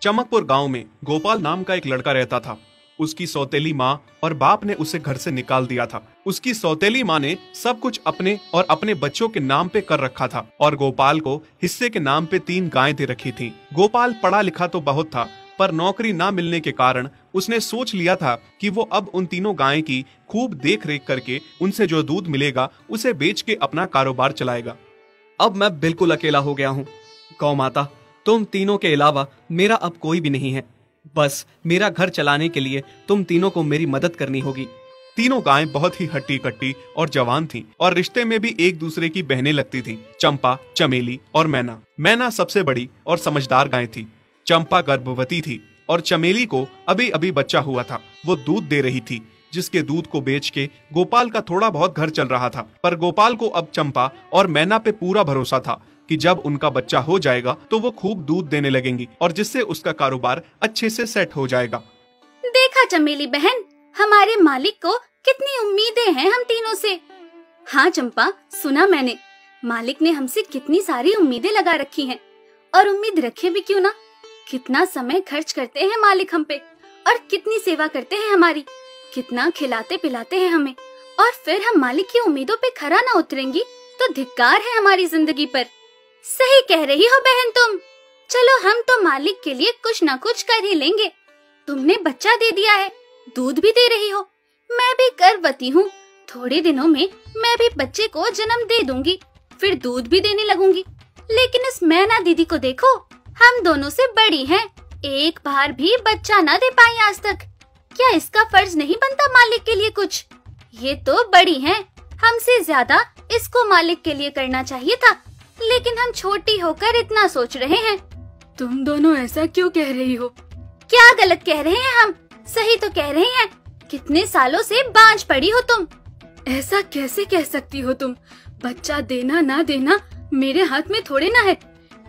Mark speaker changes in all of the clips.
Speaker 1: चमकपुर गांव में गोपाल नाम का एक लड़का रहता था। उसकी सौतेली माँ और बाप ने उसे घर से निकाल दिया था। उसकी सौतेली माँ ने सब कुछ अपने और अपने बच्चों के नाम पे कर रखा था और गोपाल को हिस्से के नाम पे 3 गायें दे रखी थी। गोपाल पढ़ा लिखा तो बहुत था, पर नौकरी ना मिलने के कारण उसने सोच लिया था कि वो अब उन तीनों गायें की खूब देख रेख करके उनसे जो दूध मिलेगा उसे बेच के अपना कारोबार चलाएगा।
Speaker 2: अब मैं बिल्कुल अकेला हो गया हूँ। गौ माता, तुम तीनों के अलावा मेरा अब कोई भी नहीं है। बस मेरा घर चलाने के लिए तुम तीनों को मेरी मदद करनी होगी।
Speaker 1: तीनों गायें बहुत ही हट्टी कट्टी और जवान थीं और रिश्ते में भी एक दूसरे की बहनें लगती थीं। चंपा, चमेली और मैना। मैना सबसे बड़ी और समझदार गाय थी। चंपा गर्भवती थी और चमेली को अभी अभी बच्चा हुआ था। वो दूध दे रही थी, जिसके दूध को बेच के गोपाल का थोड़ा बहुत घर चल रहा था। पर गोपाल को अब चंपा और मैना पे पूरा भरोसा था कि जब उनका बच्चा हो जाएगा तो वो खूब दूध देने लगेंगी और जिससे उसका कारोबार अच्छे से सेट हो जाएगा।
Speaker 3: देखा चमेली बहन, हमारे मालिक को कितनी उम्मीदें हैं हम तीनों से। हाँ चंपा, सुना मैंने, मालिक ने हमसे कितनी सारी उम्मीदें लगा रखी हैं। और उम्मीद रखे भी क्यों ना, कितना समय खर्च करते हैं मालिक हम पे और कितनी सेवा करते हैं हमारी, कितना खिलाते पिलाते हैं हमें। और फिर हम मालिक की उम्मीदों पे खरा ना उतरेंगी तो धिक्कार है हमारी जिंदगी पर। सही कह रही हो बहन तुम। चलो हम तो मालिक के लिए कुछ ना कुछ कर ही लेंगे। तुमने बच्चा दे दिया है, दूध भी दे रही हो, मैं भी गर्भवती हूँ। थोड़े दिनों में मैं भी बच्चे को जन्म दे दूंगी, फिर दूध भी देने लगूंगी। लेकिन इस मैना दीदी को देखो, हम दोनों से बड़ी हैं, एक बार भी बच्चा न दे पाई आज तक। क्या इसका फर्ज नहीं बनता मालिक के लिए कुछ? ये तो बड़ी हैं, हमसे ज्यादा इसको मालिक के लिए करना चाहिए था, लेकिन हम छोटी होकर इतना सोच रहे हैं।
Speaker 4: तुम दोनों ऐसा क्यों कह रही हो?
Speaker 3: क्या गलत कह रहे हैं हम? सही तो कह रहे हैं। कितने सालों से बांझ पड़ी हो तुम।
Speaker 4: ऐसा कैसे कह सकती हो तुम? बच्चा देना ना देना मेरे हाथ में थोड़े ना है।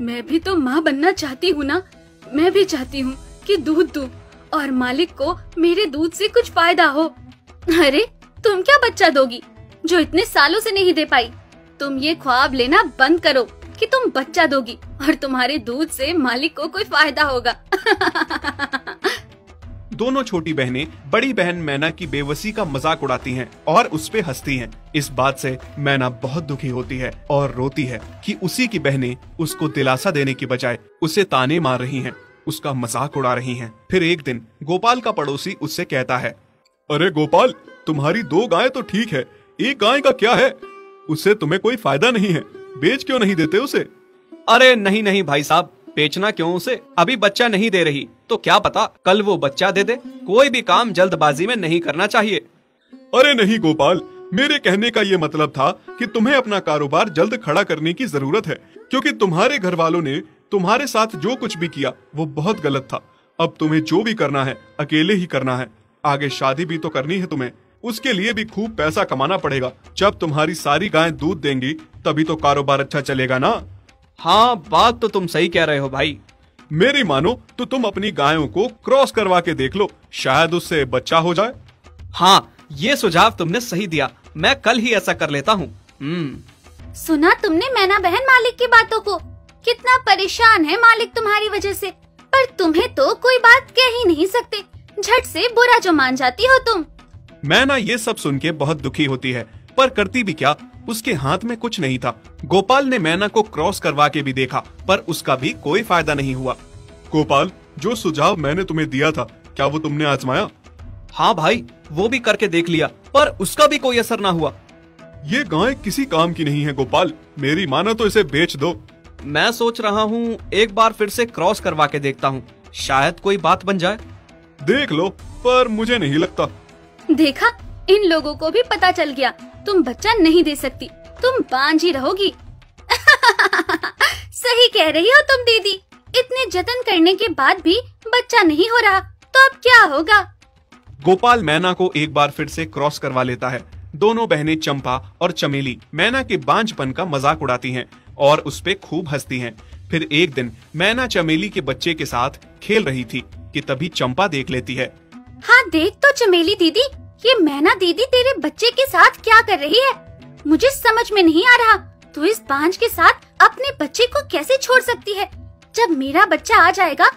Speaker 4: मैं भी तो माँ बनना चाहती हूँ ना। मैं भी चाहती हूँ कि दूध दूँ और मालिक को मेरे दूध से कुछ फायदा हो।
Speaker 3: अरे तुम क्या बच्चा दोगी जो इतने सालों से नहीं दे पाई? तुम ये ख्वाब लेना बंद करो कि तुम बच्चा दोगी और तुम्हारे दूध से मालिक को कोई फायदा होगा।
Speaker 1: दोनों छोटी बहनें बड़ी बहन मैना की बेबसी का मजाक उड़ाती हैं और उस पे हंसती हैं। इस बात से मैना बहुत दुखी होती है और रोती है कि उसी की बहनें उसको दिलासा देने की बजाय उसे ताने मार रही हैं, उसका मजाक उड़ा रही हैं। फिर एक दिन गोपाल का पड़ोसी उससे कहता है,
Speaker 5: अरे गोपाल, तुम्हारी 2 गायें तो ठीक है, एक गाय का क्या है? उससे तुम्हें कोई फायदा नहीं है, बेच क्यों नहीं देते उसे?
Speaker 2: अरे नहीं नहीं भाई साहब, बेचना क्यों उसे? अभी बच्चा नहीं दे रही तो क्या पता कल वो बच्चा दे दे। कोई भी काम जल्दबाजी में नहीं करना चाहिए।
Speaker 5: अरे नहीं गोपाल, मेरे कहने का ये मतलब था कि तुम्हें अपना कारोबार जल्द खड़ा करने की जरूरत है, क्योंकि तुम्हारे घर वालों ने तुम्हारे साथ जो कुछ भी किया वो बहुत गलत था। अब तुम्हें जो भी करना है अकेले ही करना है। आगे शादी भी तो करनी है तुम्हें, उसके लिए भी खूब पैसा कमाना पड़ेगा। जब तुम्हारी सारी गायें दूध देंगी तभी तो कारोबार अच्छा चलेगा ना।
Speaker 2: हाँ, बात तो तुम सही कह रहे हो भाई।
Speaker 5: मेरी मानो तो तुम अपनी गायों को क्रॉस करवा के देख लो, शायद उससे बच्चा हो जाए।
Speaker 2: हाँ, ये सुझाव तुमने सही दिया, मैं कल ही ऐसा कर लेता हूँ।
Speaker 3: सुना तुमने मैना बहन मालिक की बातों को? कितना परेशान है मालिक तुम्हारी वजह से, पर तुम्हें तो कोई बात कह ही नहीं सकते। झट से बुरा जो मान जाती हो तुम।
Speaker 1: मैना ये सब सुन के बहुत दुखी होती है, पर करती भी क्या, उसके हाथ में कुछ नहीं था। गोपाल ने मैना को क्रॉस करवा के भी देखा, पर उसका भी कोई फायदा नहीं हुआ।
Speaker 5: गोपाल, जो सुझाव मैंने तुम्हें दिया था, क्या वो तुमने आजमाया?
Speaker 2: हाँ भाई, वो भी करके देख लिया, पर उसका भी कोई असर ना हुआ।
Speaker 5: ये गाय किसी काम की नहीं है गोपाल, मेरी मानो तो इसे बेच दो।
Speaker 2: मैं सोच रहा हूँ एक बार फिर से क्रॉस करवा के देखता हूँ, शायद कोई बात बन जाए।
Speaker 5: देख लो, पर मुझे नहीं लगता।
Speaker 3: देखा, इन लोगों को भी पता चल गया तुम बच्चा नहीं दे सकती, तुम बांझ ही रहोगी। सही कह रही हो तुम दीदी, इतने जतन करने के बाद भी बच्चा नहीं हो रहा तो अब क्या होगा?
Speaker 1: गोपाल मैना को एक बार फिर से क्रॉस करवा लेता है। दोनों बहनें चंपा और चमेली मैना के बांझपन का मजाक उड़ाती हैं और उस पे खूब हंसती हैं। फिर एक दिन मैना चमेली के बच्चे के साथ खेल रही थी कि तभी चंपा देख लेती है।
Speaker 3: हाँ देख तो चमेली दीदी, ये मैना दीदी तेरे बच्चे के साथ क्या कर रही है? मुझे समझ में नहीं आ रहा, तू इस बांझ के साथ अपने बच्चे को कैसे छोड़ सकती है? जब मेरा बच्चा आ जाएगा